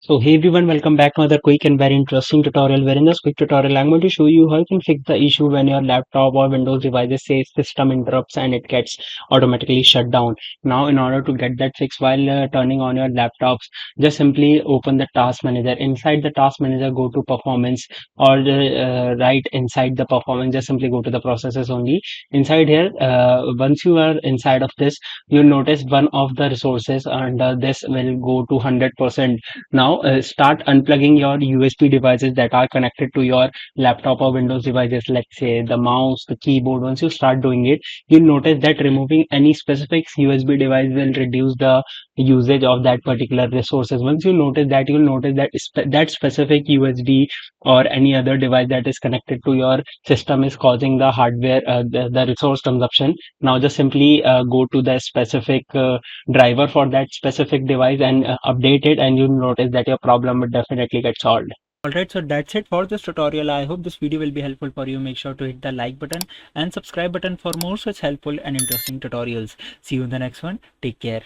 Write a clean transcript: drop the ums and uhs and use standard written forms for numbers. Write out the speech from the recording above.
So hey everyone, welcome back to another quick and very interesting tutorial where in this quick tutorial I'm going to show you how you can fix the issue when your laptop or Windows devices says system interrupts and it gets automatically shut down. Now in order to get that fix while turning on your laptops, just simply open the task manager. Inside the task manager, go to performance or right inside the performance, just simply go to the processes only. Inside here, once you are inside of this, you'll notice one of the resources and this will go to 100%. Now start unplugging your USB devices that are connected to your laptop or Windows devices, let's say the mouse, the keyboard. Once you start doing it, you'll notice that removing any specific USB device will reduce the usage of that particular resources. Once you notice that, you'll notice that that specific USB or any other device that is connected to your system is causing the hardware, the resource consumption. Now just simply go to the specific driver for that specific device and update it, and you'll notice that your problem will definitely get solved. Alright, so that's it for this tutorial. I hope this video will be helpful for you. Make sure to hit the like button and subscribe button for more such helpful and interesting tutorials. See you in the next one. Take care.